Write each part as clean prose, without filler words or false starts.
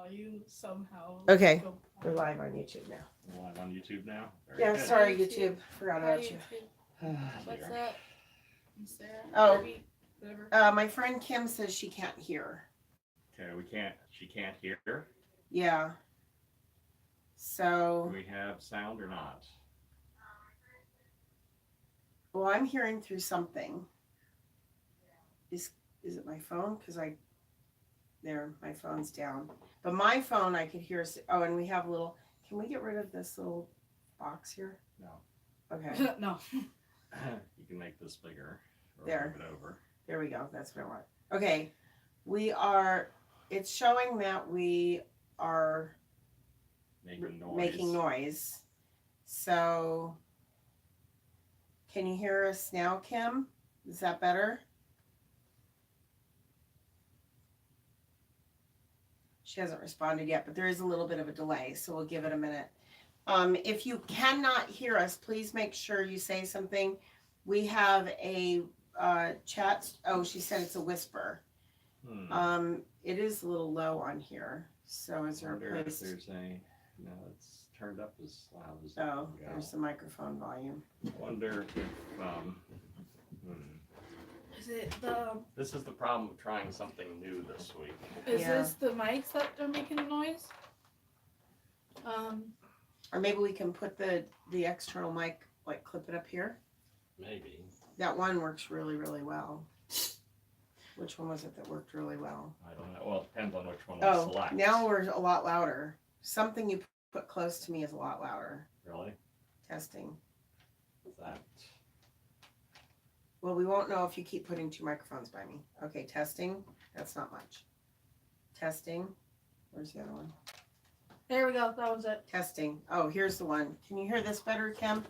saw you somehow. Okay. Go We're live on YouTube now. We're live on YouTube now? Very Yeah, good. sorry, YouTube. Forgot Hi, about you. YouTube. What's that? Sarah? Oh. Kirby? Whatever. My friend Kim says she can't hear. Okay, she can't hear. Yeah. So. Do we have sound or not? Well, I'm hearing through something. Is it my phone? Because my phone's down. But my phone, I could hear. Oh, and we have a little. Can we get rid of this little box here? No. Okay. No. You can make this bigger. Or There. move it over. There we go. That's what I want. Okay. It's showing that we are making noise. So, can you hear us now, Kim? Is that better? She hasn't responded yet, but there is a little bit of a delay, so we'll give it a minute. If you cannot hear us, please make sure you say something. We have a chat. Oh, she said it's a whisper. It is a little low on here. So is there a place? There's no, it's turned up as loud as there's the microphone volume. I wonder if Is it the? This is the problem of trying something new this week. Is this the mics that are making a noise? Or maybe we can put the external mic, like clip it up here. Maybe. That one works really, really well. Which one was it that worked really well? I don't know. Well, it depends on which one we select. Now we're a lot louder. Something you put close to me is a lot louder. Really? Testing. Is that? Well, we won't know if you keep putting two microphones by me. Okay, testing. That's not much. Testing. Where's the other one? There we go. That was it. Testing. Oh, here's the one. Can you hear this better, Kim?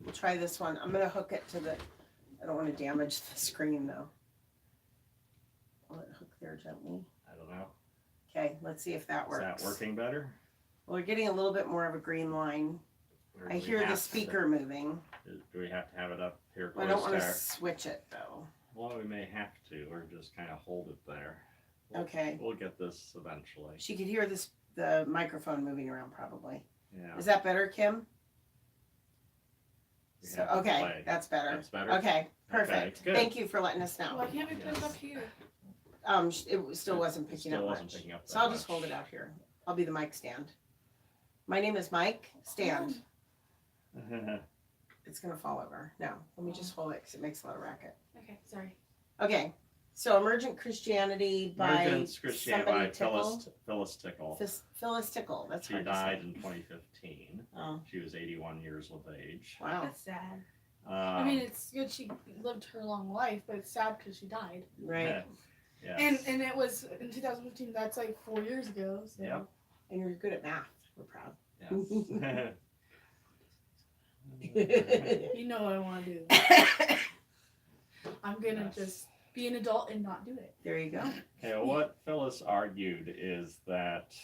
We'll try this one. I'm going to hook it to the... I don't want to damage the screen, though. Will it hook there gently? I don't know. Okay, let's see if that works. Is that working better? Well, we're getting a little bit more of a green line. I hear the speaker moving. Do we have to have it up here close? Well, I don't want to switch it, though. Well, we may have to, or just kind of hold it there. Okay. We'll get this eventually. She could hear the microphone moving around, probably. Yeah. Is that better, Kim? So, okay, play. that's better. That's better? Okay, perfect. Okay, good. Thank you for letting us know. Why can't we put it up here? It still wasn't picking up much. So I'll just hold it out here. I'll be the mic stand. My name is Mike. Stand. It's going to fall over. No, let me just hold it because it makes a lot of racket. Okay, sorry. Okay, so Emergent Christianity by Emergence Christianity by Tickle. Phyllis Tickle. Phyllis Tickle. That's She hard to died say. in 2015. Oh, She was 81 years of age. wow. That's sad. I mean, it's good she lived her long life, but it's sad because she died. Right. Yes. And it was in 2015. That's like 4 years ago. So. Yep. And you're good at math. We're proud. Yes. You know what I want to do. I'm gonna just be an adult and not do it. There you go. Okay, well, what Phyllis argued is that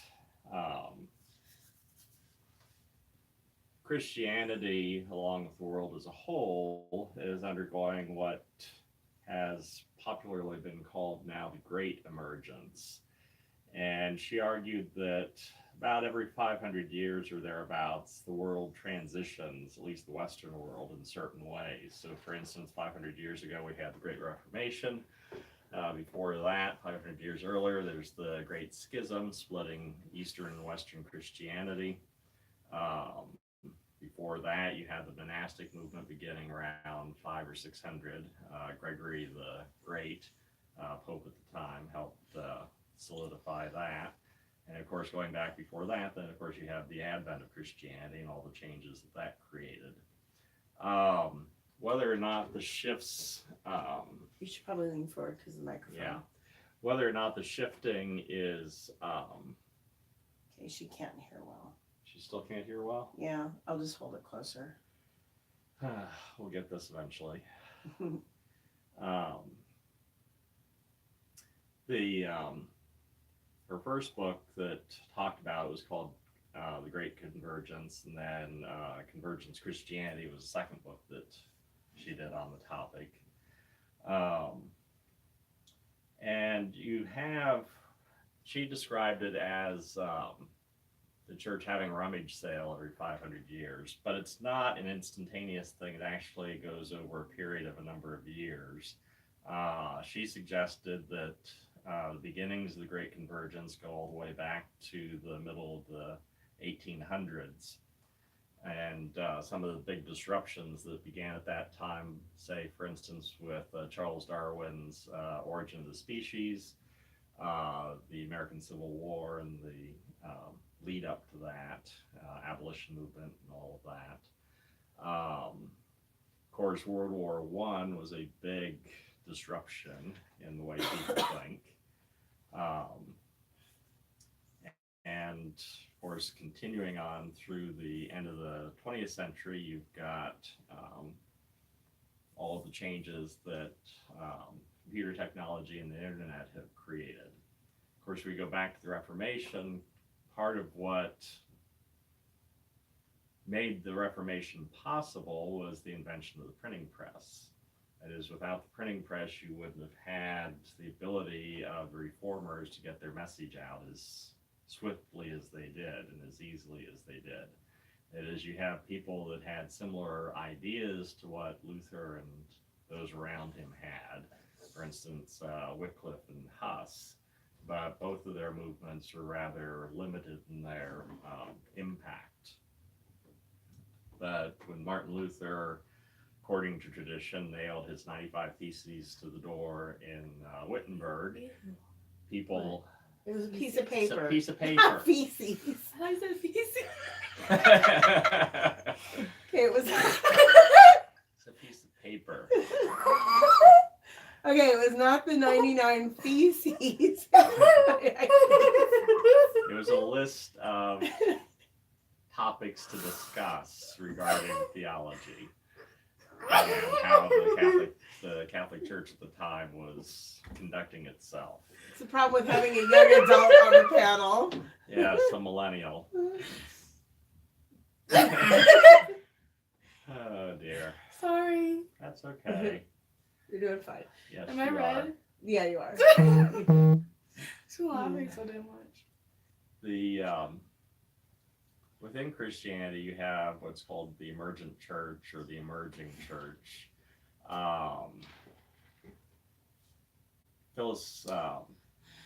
Christianity, along with the world as a whole, is undergoing what has popularly been called now the Great Emergence. And she argued that about every 500 years or thereabouts, the world transitions, at least the Western world, in certain ways. So, for instance, 500 years ago, we had the Great Reformation. Before that, 500 years earlier, there's the Great Schism, splitting Eastern and Western Christianity. Before that, you had the monastic movement beginning around 500 or 600. Gregory the Great, Pope at the time, helped solidify that. And of course, going back before that, then of course you have the advent of Christianity and all the changes that created. Whether or not the shifts... You should probably lean forward because of the microphone. Yeah. Whether or not the shifting is... Okay, she can't hear well. She still can't hear well? Yeah, I'll just hold it closer. We'll get this eventually. Her first book that talked about it was called The Great Convergence, and then Emergence Christianity was the second book that she did on the topic. And you have she described it as the church having a rummage sale every 500 years, but it's not an instantaneous thing. It actually goes over a period of a number of years. She suggested that the beginnings of the Great Convergence go all the way back to the middle of the 1800s. And some of the big disruptions that began at that time, say, for instance, with Charles Darwin's Origin of the Species, the American Civil War, and the lead up to that, abolition movement, and all of that. Of course, World War I was a big disruption in the way people think. And of course, continuing on through the end of the 20th century, you've got all of the changes that computer technology and the internet have created. Of course, we go back to the Reformation. Part of what made the Reformation possible was the invention of the printing press. That is, without the printing press, you wouldn't have had the ability of the reformers to get their message out as swiftly as they did and as easily as they did. That is, you have people that had similar ideas to what Luther and those around him had. For instance, Wycliffe and Huss. But both of their movements are rather limited in their impact. But when Martin Luther, according to tradition, nailed his 95 Theses to the door in Wittenberg, people... It was a piece of paper. It's a piece of paper. Feces. I said feces. Okay, it was... It's a piece of paper. Okay, it was not the 99 feces. It was a list of topics to discuss regarding theology and how the Catholic Church at the time was conducting itself. It's the problem with having a young adult on the panel. Yes, a millennial. Oh dear. Sorry. That's okay. You're doing fine. Yes, Am I you red? are. Yeah, you are. She's laughing so damn much. The within Christianity, you have what's called the emergent church or the emerging church. Phyllis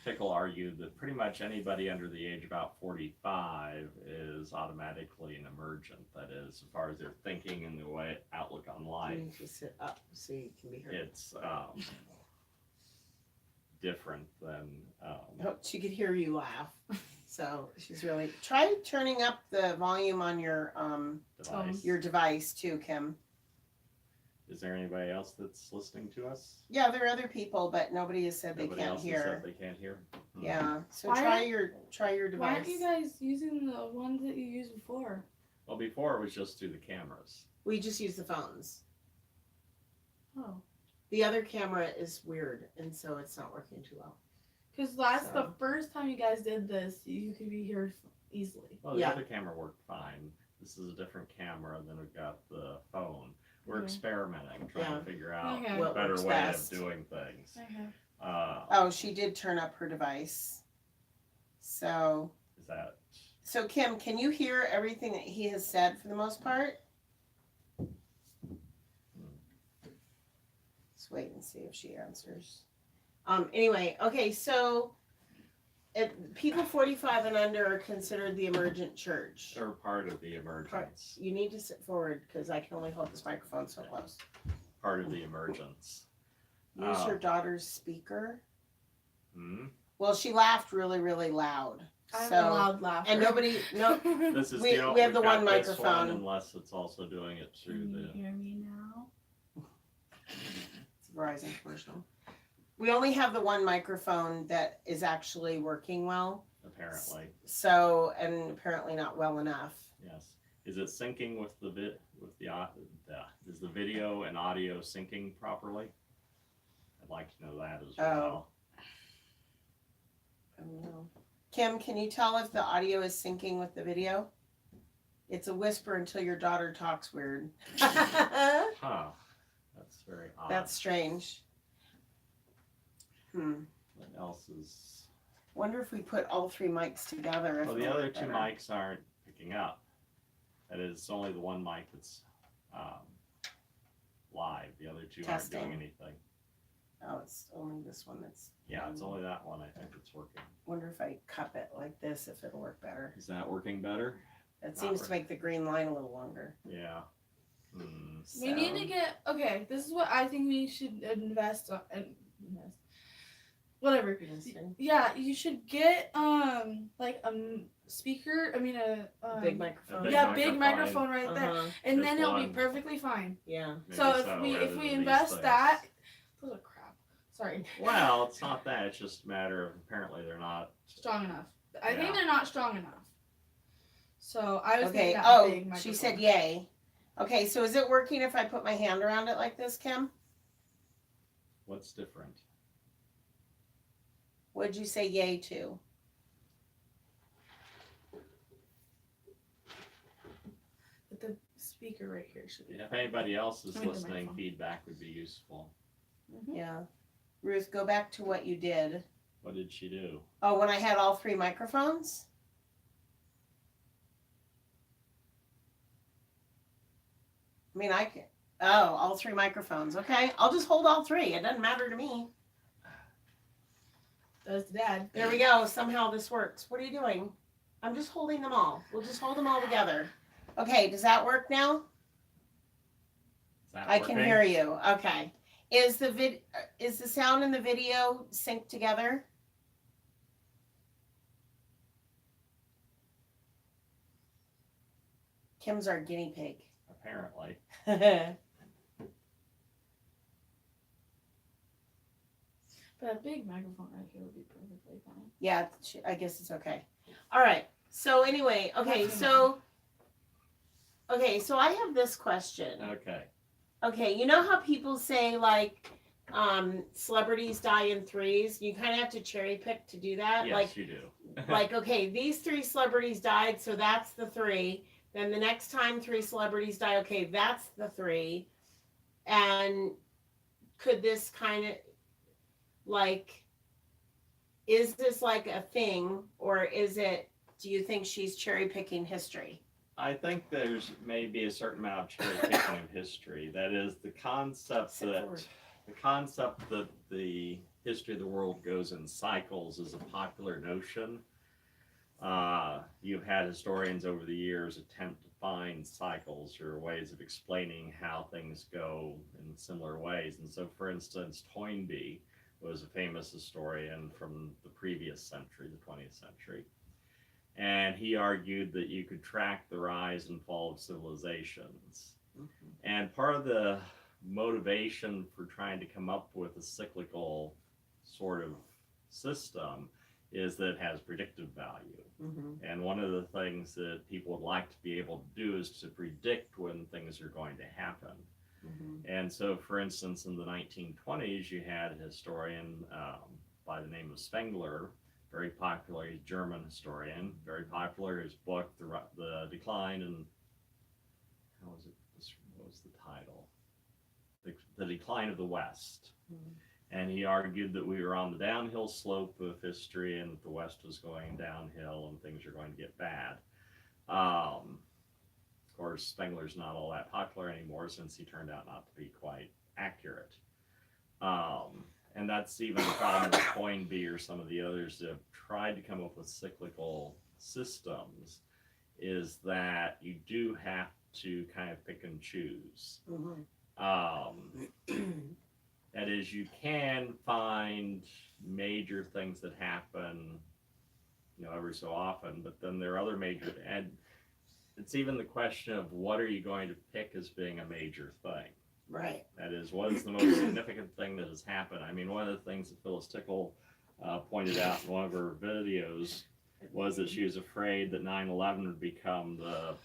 Tickle argued that pretty much anybody under the age of about 45 is automatically an emergent. That is, as far as their thinking and the way outlook on life. You need to sit up so you can be heard. It's different than. Oh, she could hear you laugh. So she's really try turning up the volume on your device too, Kim. Is there anybody else that's listening to us? Yeah, there are other people, but nobody has said Nobody they can't else has hear. said they can't hear. Yeah, so Why try your device. Why aren't you guys using the ones that you used before? Well, before it was just through the cameras. We just use the phones. Oh. The other camera is weird, and so it's not working too well. Because the first time you guys did this, you could be heard easily. Well, the Yeah. other camera worked fine. This is a different camera than we've got the phone. We're Okay. experimenting, trying to figure out Okay. a What better works way best. of doing things. Okay. Oh, she did turn up her device. So Is that Kim, can you hear everything that he has said for the most part? Let's wait and see if she answers. Anyway, okay, so people 45 and under are considered the emergent church. or part of the emergence? You need to sit forward because I can only hold this microphone so close. Part of the emergence. Use your daughter's speaker. Hmm? Well, she laughed really, really loud. I'm So a loud laugher. and nobody, no, This is We- the we have the we've got one this microphone. unless it's also doing it through Can you the. hear me now? it's a Verizon commercial. We only have the one microphone that is actually working well. Apparently, So, and apparently not well enough. yes. Is it syncing with the is the video and audio syncing properly? I'd like to know that as well. I don't know. Kim, can you tell if the audio is syncing with the video? It's a whisper until your daughter talks weird. Huh. That's very odd. That's strange. What else is Wonder if we put all three mics together. If Well, the it'll other work two better. mics aren't picking up. That is only the one mic that's live. The other two aren't Testing. doing anything. Oh, it's only this one that's. Yeah, it's only that one I think that's working. Wonder if I cup it like this, if it'll work better. Is that working better? It seems to make the green line a little longer. Yeah. We need to get, okay, this is what I think we should invest whatever. Yeah, you should get like a speaker, I mean a Big microphone. big microphone right there, Uh-huh. and Just then it'll be one. perfectly fine. Yeah. Maybe So if rather we than these invest things. that, those are crap. Sorry. Well, it's not that. It's just a matter of apparently they're not. Strong enough. I Yeah. think they're not strong enough. So I was Okay. thinking that Oh, big microphone. she said yay. Okay, so is it working if I put my hand around it like this, Kim? What's different? What'd you say yay to? But the speaker right here should be. If anybody else is Find the listening, microphone. feedback would be useful. Mhm. Yeah. Ruth, go back to what you did. What did she do? Oh, when I had all three microphones? I mean, I can. Oh, all three microphones. Okay, I'll just hold all three. It doesn't matter to me. That's Dad. There we go. Somehow this works. What are you doing? I'm just holding them all. We'll just hold them all together. Okay, does that work now? Is that I can working? hear you. Okay. Is the sound and the video synced together? Kim's our guinea pig. Apparently. But a big microphone right here would be perfectly fine. Yeah, I guess it's okay. All right. So anyway, okay, so I have this question. Okay. Okay, you know how people say like celebrities die in threes? You kind of have to cherry pick to do that. Yes, you do. Like okay, these three celebrities died, so that's the three. Then the next time three celebrities die, okay, that's the three. And could this kind of like, is this like a thing, or is it, do you think she's cherry picking history? I think there's maybe a certain amount of cherry picking of history. That is the concept that the history of the world goes in cycles is a popular notion. You've had historians over the years attempt to find cycles or ways of explaining how things go in similar ways. And so, for instance, Toynbee was a famous historian from the previous century, the 20th century. And he argued that you could track the rise and fall of civilizations. Mm-hmm. And part of the motivation for trying to come up with a cyclical sort of system is that it has predictive value. Mm-hmm. And one of the things that people would like to be able to do is to predict when things are going to happen. Mm-hmm. And so, for instance, in the 1920s, you had a historian by the name of Spengler, very popular, he's a German historian, very popular. His book, The Decline and, what was the title? The Decline of the West. Mm-hmm. And he argued that we were on the downhill slope of history and that the West was going downhill and things are going to get bad. Of course, Spengler's not all that popular anymore since he turned out not to be quite accurate. And that's even a problem with Toynbee or some of the others that have tried to come up with cyclical systems, is that you do have to kind of pick and choose. Mm-hmm. That is, you can find major things that happen, every so often, but then there are other major, and it's even the question of what are you going to pick as being a major thing. Right. That is, what is the most significant thing that has happened? I mean, one of the things that Phyllis Tickle pointed out in one of her videos was that she was afraid that 9/11 would become the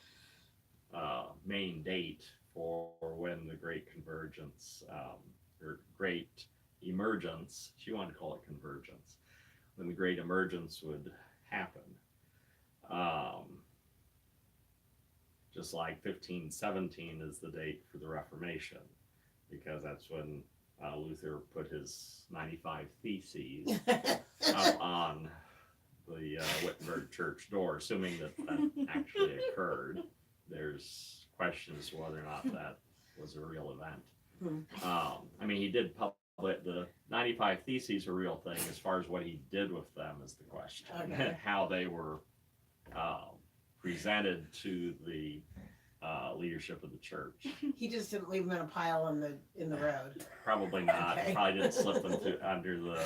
main date for when the Great Convergence, or Great Emergence, she wanted to call it Convergence, when the Great Emergence would happen. Just like 1517 is the date for the Reformation, because that's when Luther put his 95 Theses up on the Wittenberg church door, assuming that that actually occurred. There's questions as to whether or not that was a real event. I mean, he did publish the 95 Theses, a real thing. As far as what he did with them is the question. Okay. How they were presented to the leadership of the church. He just didn't leave them in a pile in the road. Probably not. Okay. Probably didn't slip them under the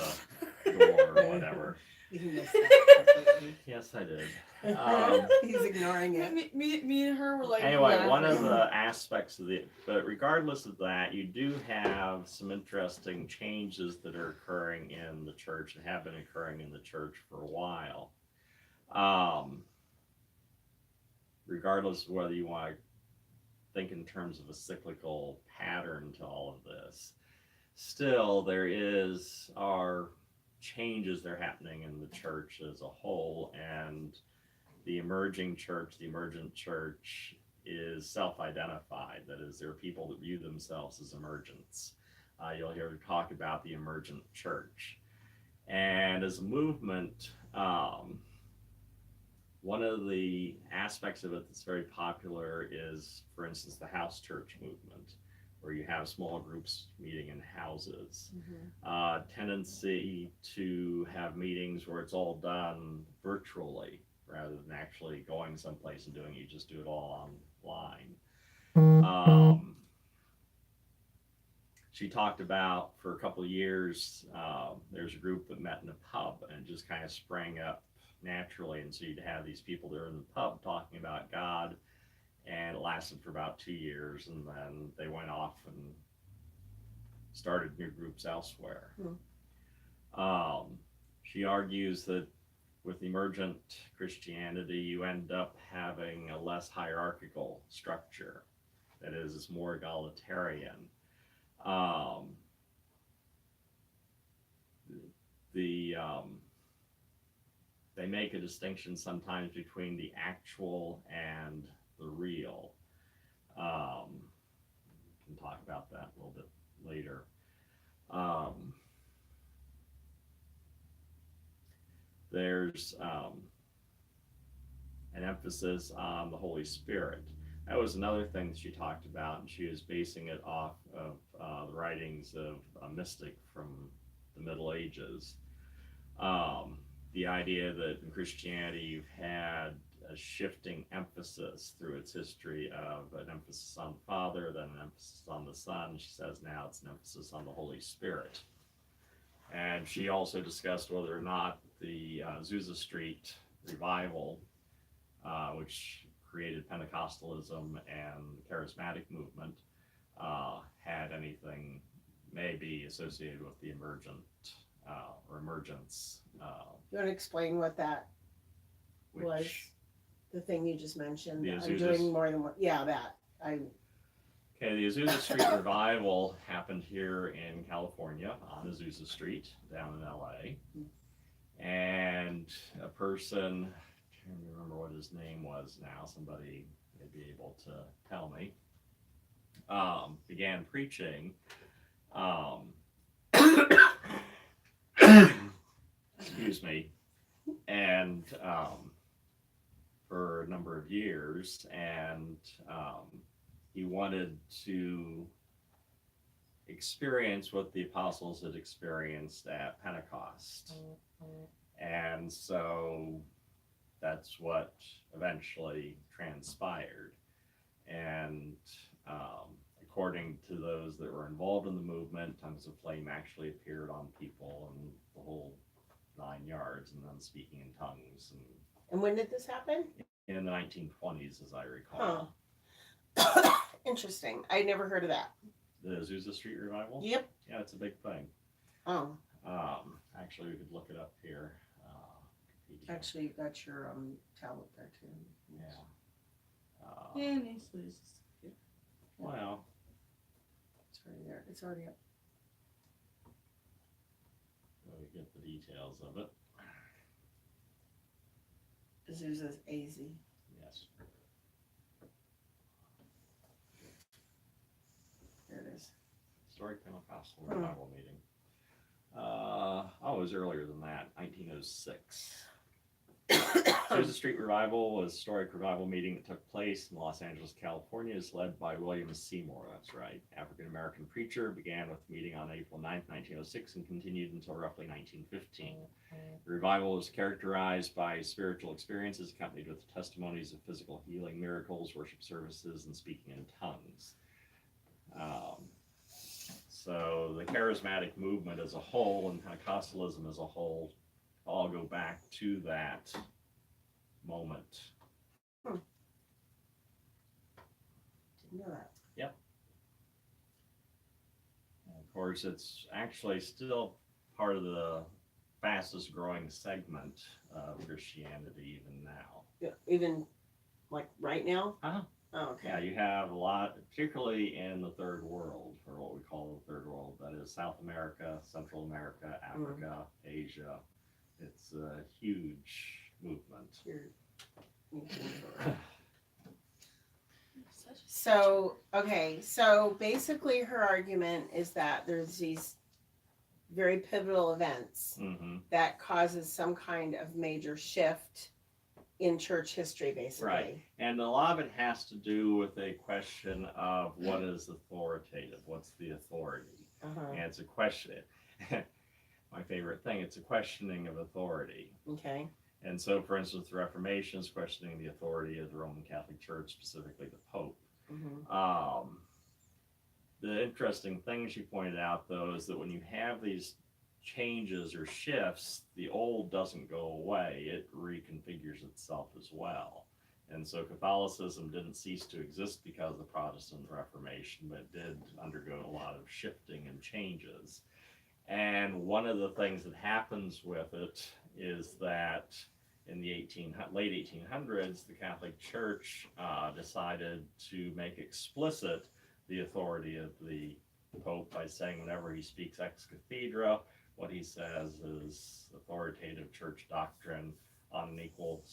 door or whatever. You missed that completely. Yes, I did. He's ignoring it. Me and her were like. Anyway, laughing. one of the aspects of but regardless of that, you do have some interesting changes that are occurring in the church and have been occurring in the church for a while. Regardless of whether you want to think in terms of a cyclical pattern to all of this, still there are changes that are happening in the church as a whole, and the emergent church is self-identified. That is, there are people that view themselves as emergents. You'll hear talk about the emergent church. And as a movement, one of the aspects of it that's very popular is, for instance, the house church movement, where you have small groups meeting in houses. Tendency to have meetings where it's all done virtually rather than actually going someplace and doing it. You just do it all online. She talked about, for a couple of years, there's a group that met in a pub and just kind of sprang up naturally, and so you'd have these people there in the pub talking about God, and it lasted for about 2 years, and then they went off and started new groups elsewhere. She argues that with emergent Christianity, you end up having a less hierarchical structure. That is, it's more egalitarian. They make a distinction sometimes between the actual and the real. We can talk about that a little bit later. There's an emphasis on the Holy Spirit. That was another thing that she talked about, and she was basing it off of the writings of a mystic from the Middle Ages. The idea that in Christianity you've had a shifting emphasis through its history of an emphasis on the Father, then an emphasis on the Son. She says now it's an emphasis on the Holy Spirit. And she also discussed whether or not the Azusa Street revival, which created Pentecostalism and the charismatic movement, had anything maybe associated with the emergent or emergence. You want to explain what that was? Which, The thing you just mentioned. The I'm Azusa- doing more than one. Yeah, that. okay, the Azusa Street revival happened here in California on Azusa Street down in LA. And a person, I can't remember what his name was now, somebody may be able to tell me, began preaching. Excuse me. And for a number of years, and he wanted to experience what the apostles had experienced at Pentecost. And so that's what eventually transpired. And according to those that were involved in the movement, tongues of flame actually appeared on people and the whole 9 yards, and then speaking in tongues. And when did this happen? In the 1920s, as I recall. Huh. Interesting. I never heard of that. The Azusa Street revival? Yep. Yeah, it's a big thing. Oh, Actually, we could look it up here. Wikipedia. actually, you got your tablet there too. Yeah. Yeah, nice, Liz. Well, It's already there. It's already up. we get the details of it. Azusa's AZ. Yes. There it is. Historic Pentecostal Revival Meeting. It was earlier than that, 1906. Azusa Street Revival was a historic revival meeting that took place in Los Angeles, California. Is led by William Seymour. That's right. African American preacher, began with a meeting on April 9th, 1906 and continued until roughly 1915. The revival was characterized by spiritual experiences accompanied with testimonies of physical healing, miracles, worship services, and speaking in tongues. So the charismatic movement as a whole and Pentecostalism as a whole all go back to that moment. Didn't know that. Yep. And of course, it's actually still part of the fastest growing segment of Christianity even now. Yeah, even like right now? Uh-huh. Oh, okay. Yeah, you have a lot, particularly in the third world, or what we call the third world. That is South America, Central America, Africa, Asia. It's a huge movement. So, okay, so basically her argument is that there's these very pivotal events Mm-hmm. that causes some kind of major shift in church history, basically. Right. And a lot of it has to do with a question of what is authoritative, what's the authority. And it's a question, my favorite thing, it's a questioning of authority. Okay. And so, for instance, the Reformation is questioning the authority of the Roman Catholic Church, specifically the Pope. The interesting thing she pointed out, though, is that when you have these changes or shifts, the old doesn't go away. It reconfigures itself as well. And so Catholicism didn't cease to exist because of the Protestant Reformation, but it did undergo a lot of shifting and changes. And one of the things that happens with it is that in the late 1800s, the Catholic Church decided to make explicit the authority of the Pope by saying whenever he speaks ex cathedra, what he says is authoritative church doctrine on an equal,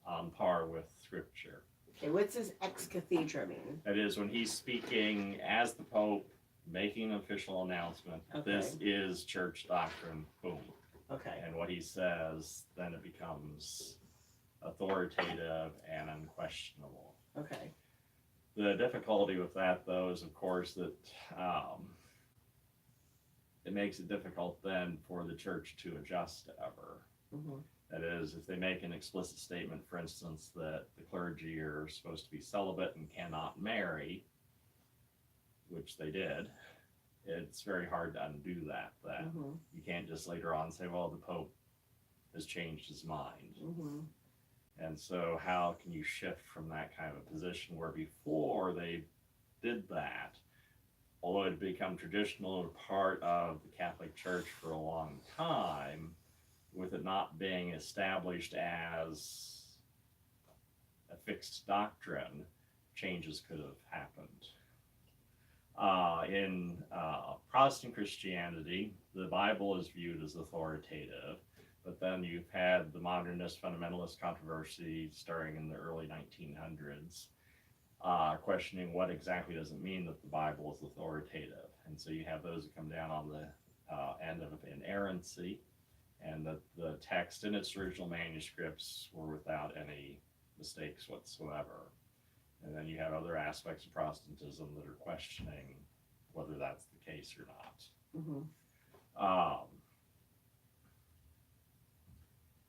on par with Scripture. Okay, what's this ex cathedra mean? That is, when he's speaking as the Pope, making an official announcement, this is church doctrine, boom. Okay. And what he says, then it becomes authoritative and unquestionable. Okay. The difficulty with that, though, is, of course, that it makes it difficult then for the church to adjust ever. That is, if they make an explicit statement, for instance, that the clergy are supposed to be celibate and cannot marry, which they did, it's very hard to undo that. You can't just later on say, well, the Pope has changed his mind. And so how can you shift from that kind of a position where before they did that, although it had become traditional part of the Catholic Church for a long time, with it not being established as a fixed doctrine, changes could have happened. In Protestant Christianity, the Bible is viewed as authoritative, but then you've had the modernist fundamentalist controversy starting in the early 1900s, questioning what exactly does it mean that the Bible is authoritative. And so you have those that come down on the end of inerrancy, and that the text in its original manuscripts were without any mistakes whatsoever. And then you have other aspects of Protestantism that are questioning whether that's the case or not.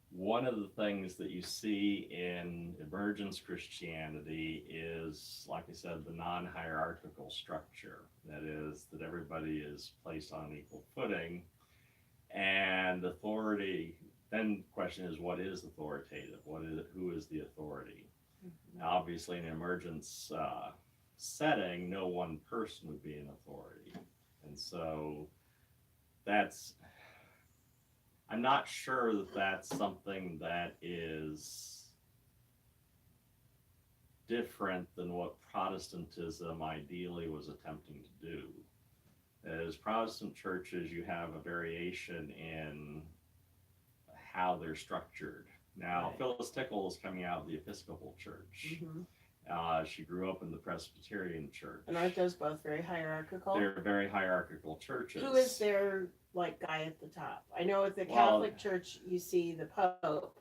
One of the things that you see in Emergence Christianity is, like I said, the non-hierarchical structure. That is, that everybody is placed on equal footing, and authority. Then the question is, what is authoritative? Who is the authority? Now, obviously, in an emergence setting, no one person would be an authority. And so I'm not sure that that's something that is different than what Protestantism ideally was attempting to do. As Protestant churches, you have a variation in how they're structured. Now, Phyllis Tickle is coming out of the Episcopal Church, She grew up in the Presbyterian church. And aren't those both very hierarchical? They're very hierarchical churches. Who is their like guy at the top? I know at the Well, Catholic Church you see the Pope.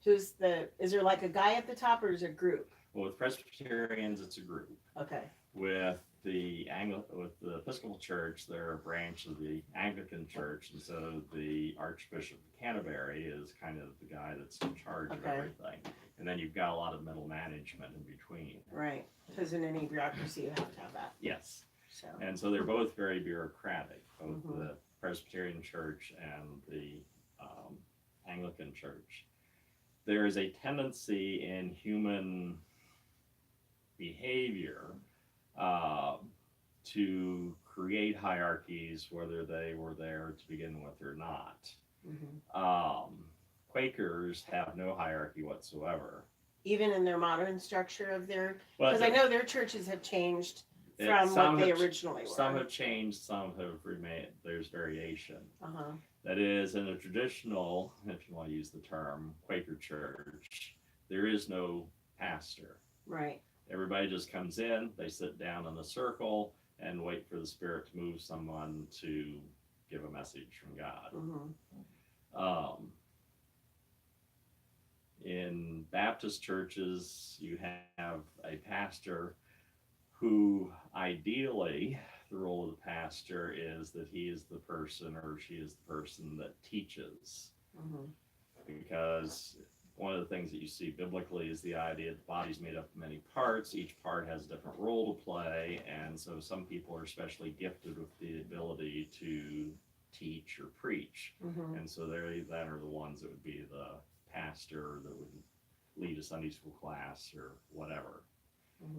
Is there like a guy at the top or is it a group? Well, with Presbyterians, it's a group. Okay. With the Episcopal Church, they're a branch of the Anglican Church, and so the Archbishop of Canterbury is kind of the guy that's in charge of everything. And then you've got a lot of middle management in between. Right, because in any bureaucracy you have to have that. Yes. So. And so they're both very bureaucratic, both the Presbyterian Church and the Anglican Church. There is a tendency in human behavior to create hierarchies, whether they were there to begin with or not. Quakers have no hierarchy whatsoever. Even in their modern structure of their, because I know their churches have changed from what they originally were. Some have changed, some have remained. There's variation. That is, in a traditional, if you want to use the term, Quaker church, there is no pastor. Right. Everybody just comes in, they sit down in a circle and wait for the Spirit to move someone to give a message from God. In Baptist churches, you have a pastor who ideally, the role of the pastor is that he is the person or she is the person that teaches. Because one of the things that you see biblically is the idea that the body's made up of many parts. Each part has a different role to play. And so some people are especially gifted with the ability to teach or preach. And so that are the ones that would be the pastor that would lead a Sunday school class or whatever.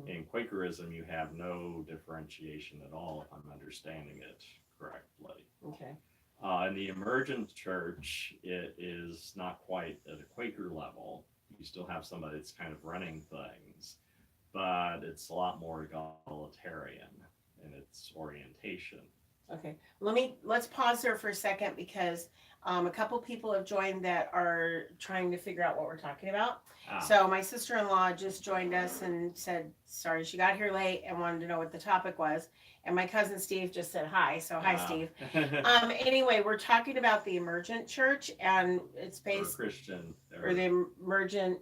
In Quakerism, you have no differentiation at all, if I'm understanding it correctly. Okay. In the Emergence Church, it is not quite at a Quaker level. You still have somebody that's kind of running things, but it's a lot more egalitarian in its orientation. Okay. Let's pause there for a second because a couple people have joined that are trying to figure out what we're talking about. So my sister-in-law just joined us and said, sorry, she got here late and wanted to know what the topic was. And my cousin Steve just said hi. So hi, Steve. Anyway, we're talking about the Emergent Church, and it's based Christian or the Emergence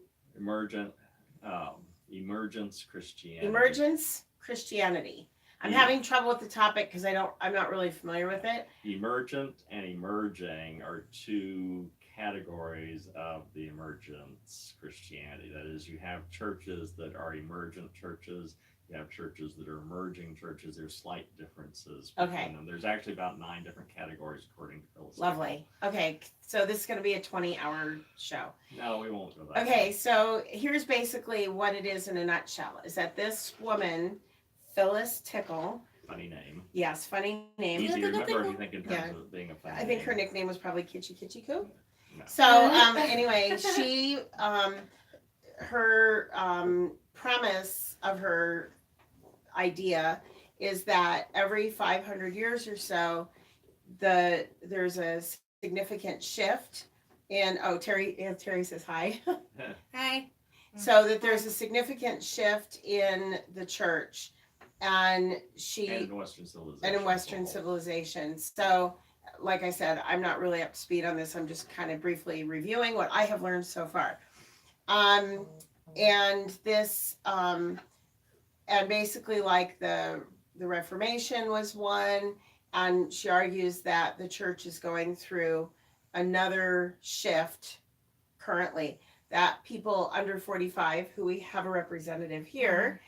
Christianity. Emergence Christianity. I'm having trouble with the topic because I'm not really familiar with it. Emergent and emerging are two categories of the Emergence Christianity. That is, you have churches that are emergent churches. You have churches that are emerging churches. There's slight differences between them. There's actually about 9 different categories according to Phyllis. Lovely. Okay, so this is going to be a 20-hour show. No, we won't go that. Okay, so here's basically what it is in a nutshell. Is that this woman, Phyllis Tickle. Funny name. Yes, funny name. Easy to remember if you think in terms of being a funny name. I think her nickname was probably Kitchy Kitchy Coo. No. So anyway, she her premise of her idea is that every 500 years or so, there's a significant shift in Terry says hi. Hi. So that there's a significant shift in the church and in Western civilization. So like I said, I'm not really up to speed on this. I'm just kind of briefly reviewing what I have learned so far. And this, and basically like the Reformation was one, and she argues that the church is going through another shift currently, that people under 45, who we have a representative here,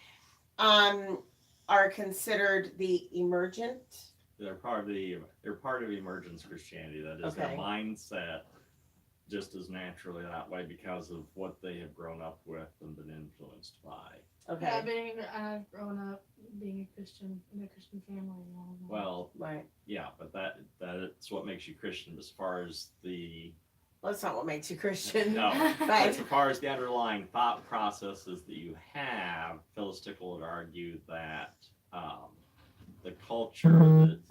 are considered the emergent. They're part of Emergence Christianity. That is their mindset just as naturally that way because of what they have grown up with and been influenced by. Okay. Yeah, growing up being a Christian in a Christian family and all that. Well, right. Yeah, but that's what makes you Christian as far as the. Well, that's not what makes you Christian. No, but as far as the underlying thought processes that you have, Phyllis Tickle would argue that the culture that